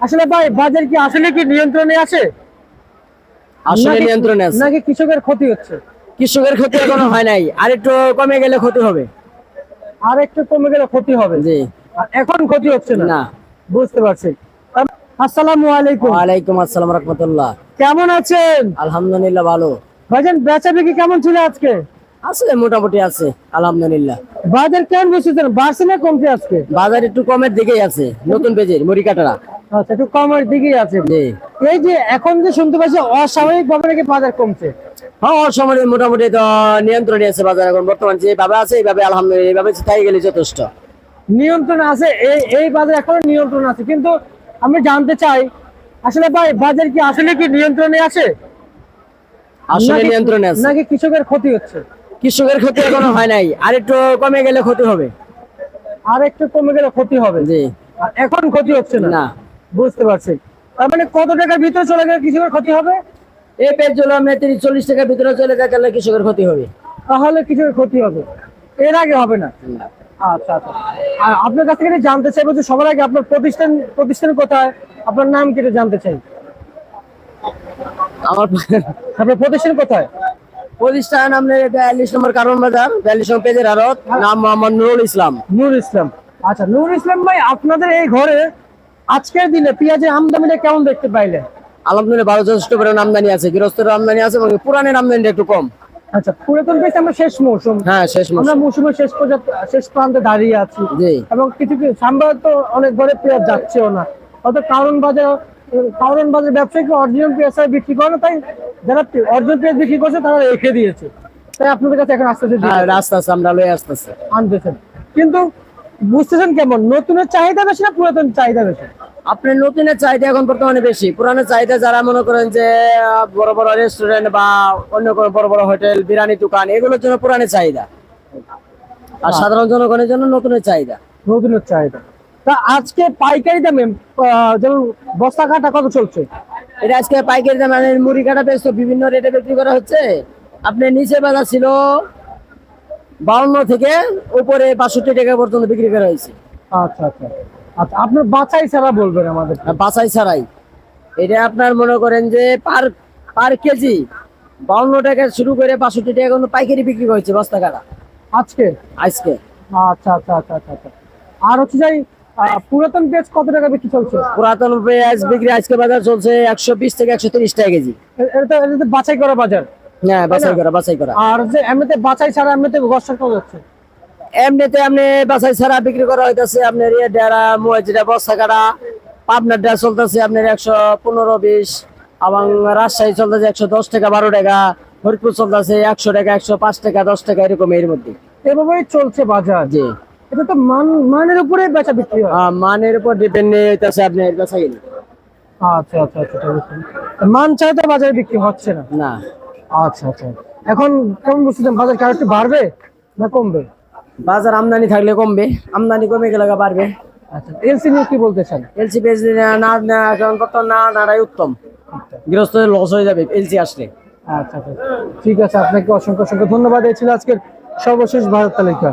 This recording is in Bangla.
আসলে ভাই বাজার কি আসলে কি নিয়ন্ত্রণে আছে? আসলে নিয়ন্ত্রণে আছে নাকি কৃষকের ক্ষতি হচ্ছে? কৃষকের ক্ষতি এখনো হয় নাই, আর একটু কমে গেলে ক্ষতি হবে। আর একটু কমে গেলে ক্ষতি হবে, জি আর এখন ক্ষতি হচ্ছে না। না। বুঝতে পারছি। আসসালামু আলাইকুম। ওয়ালাইকুম আসসালাম রাহমাতুল্লাহ। কেমন আছেন? আলহামদুলিল্লাহ ভালো। ভাইজান বেচা বিক্রি কেমন ছিল আজকে? আছে মোটামুটি আছে আলহামদুলিল্লাহ। বাজার কেমন বুঝতেছেন, বাড়ছে না কমছে আজকে? বাজার একটু কমের দিকেই আছে, নতুন পেজের মুড়ি কাটারা। আচ্ছা, একটু কমের দিকেই আছে। জি এই যে এখন যে শুনতে পাচ্ছি অস্বাভাবিক ভাবে নাকি বাজার কমছে। হ্যাঁ, সময় মোটামুটি তো নিয়ন্ত্রণে আছে বাজার এখন বর্তমান যেভাবে আছে এইভাবে আলহামদুলিল্লাহ, এইভাবে তাই গেলে যথেষ্ট। নিয়ন্ত্রণ আছে, এই এই বাজার এখন নিয়ন্ত্রণ আছে, কিন্তু আমি জানতে চাই আসলে ভাই বাজার কি আসলে কি নিয়ন্ত্রণে আছে? আসলে নাকি- নিয়ন্ত্রণে আছে। নাকি কৃষকের ক্ষতি হচ্ছে? কৃষকের ক্ষতি এখনো হয় নাই, আর একটু কমে গেলে ক্ষতি হবে। আর একটু কমে গেলে ক্ষতি হবে, জি আর এখন ক্ষতি হচ্ছে না। না। বুঝতে পারছি। তার মানে কত টাকার ভিতরে চলে গেলে কৃষকের ক্ষতি হবে? এই পেজ যদি আমরা 30-40 টাকার ভিতরে চলে যায় তাহলে কৃষকের ক্ষতি হবে। তাহলে কৃষকের ক্ষতি হবে, এর আগে হবে না। আচ্ছা আচ্ছা। আর আপনার কাছ থেকে জানতে চাইবো যে সবার আগে আপনার প্রতিষ্ঠান কোথায়, আপনার নাম কি এটা জানতে চাই। আমার আপনার প্রতিষ্ঠান কোথায়? প্রতিষ্ঠান আপনার 42 নম্বর কারণ বাজার, 42 নম্বর পেজের আড়ত, নাম মোহাম্মদ নুরুল ইসলাম। নূর ইসলাম। আচ্ছা নূর ইসলাম ভাই, আপনাদের এই ঘরে আজকের দিনে পেঁয়াজের আমদানিটা কেমন দেখতে পাইলেন? আলহামদুলিল্লাহ ভালো, যথেষ্ট পরিমাণ আমদানি আছে, গৃহস্থের আমদানি আছে এবং পুরানের আমদানিটা একটু কম। আচ্ছা, পুরাতন পেঁয়াজ আমরা শেষ মৌসুম, হ্যাঁ শেষ মাস। আমরা মৌসুমের শেষ প্রান্তে দাঁড়িয়ে আছি। জি এবং কিছু কিছু সাম্বার তো অনেক ঘরে পেঁয়াজ যাচ্ছেও না, অর্থাৎ কারণ বাজার ব্যবসায়ীকে অরিজিনাল পেঁয়াজ বিক্রি করে না, তাই যারা অরিজিনাল পেঁয়াজ বিক্রি করছে তারা রেখে দিয়েছে, তাই আপনাদের কাছে এখন আস্তে আস্তে হ্যাঁ, রাস্তা আছে, আমরা লয়ে আসতেছি। আনতেছেন। কিন্তু বুঝতেছেন কেমন, নতুনের চাহিদা বেশি না পুরাতন চাহিদা বেশি? আপনার নতুনের চাহিদা এখন বর্তমানে বেশি, পুরানের চাহিদা যারা মনে করেন যে বড় বড় রেস্টুরেন্ট বা অন্য কোনো বড় বড় হোটেল, বিরিয়ানি দোকান, এগুলোর জন্য পুরানের চাহিদা, আর সাধারণ জনগণের জন্য নতুনের চাহিদা। নতুনের চাহিদা। তা আজকে পাইকারি দামে যেমন বস্তা কাটা কত চলছে? এটা আজকে পাইকারি দামে মুড়ি কাটা পেঁয়াজ তো বিভিন্ন রেটে বিক্রি করা হচ্ছে। আপনার নিচে বাজার ছিল 52 থেকে উপরে 62 টাকা পর্যন্ত বিক্রি করা হয়েছে। আচ্ছা আচ্ছা আচ্ছা, আপনার বাছাই ছাড়া বলবেন আমাদের। আর বাছাই ছাড়াই এটা আপনার মনে করেন যে পার পার কেজি 52 টাকা শুরু করে 62 টাকা পর্যন্ত পাইকারি বিক্রি হয়েছে বস্তা কাটা আজকে? আজকে। আচ্ছা আচ্ছা আচ্ছা আচ্ছা আচ্ছা। আর হচ্ছে যাই, পুরাতন পেঁয়াজ কত টাকা বিক্রি চলছে? পুরাতন পেঁয়াজ বিক্রি আজকে বাজার চলছে 120 থেকে 130 টাকা কেজি। এটা তো বাছাই করা বাজার। হ্যাঁ, বাছাই করা বাছাই করা। আর যে এমনিতে বাছাই ছাড়া এমনিতে গসা কত যাচ্ছে? এমনিতে আপনি বাছাই ছাড়া বিক্রি করা হইতাছে আপনার ডেরা যেটা বস্তা কাটা পাবনার ডেরা চলতেছে আপনার 115-20, এবং রাজশাহী চলতেছে 110 টাকা 12 টাকা, ফরিদপুর চলতেছে 100 টাকা 105 টাকা 10 টাকা, এরকম এর মধ্যে। এভাবেই চলছে বাজার। জি এটা তো মানের উপরে বেচা বিক্রি হয়। মানের উপর ডিপেন্ড হইতাছে আপনার বেচা কিনা। আচ্ছা আচ্ছা আচ্ছা, ঠিক আছে। মান চাইতে বাজারে বিক্রি হচ্ছে না। না, আচ্ছা আচ্ছা। এখন কেমন বুঝছেন, বাজার কি আরেকটু বাড়বে না কমবে? বাজার আমদানি থাকলে কমবে, আমদানি কমে গেলে বাড়বে। আচ্ছা, এলসি নিয়ে কি বলতে চান? এলসি পেজ না এখন বর্তমান না নাড়াই উত্তম, গৃহস্থের লস হয়ে যাবে এলসি আসলে। আচ্ছা আচ্ছা, ঠিক আছে। আপনাকে অসংখ্য অসংখ্য ধন্যবাদ। এই ছিল আজকের সর্বশেষ বাজার তালিকা।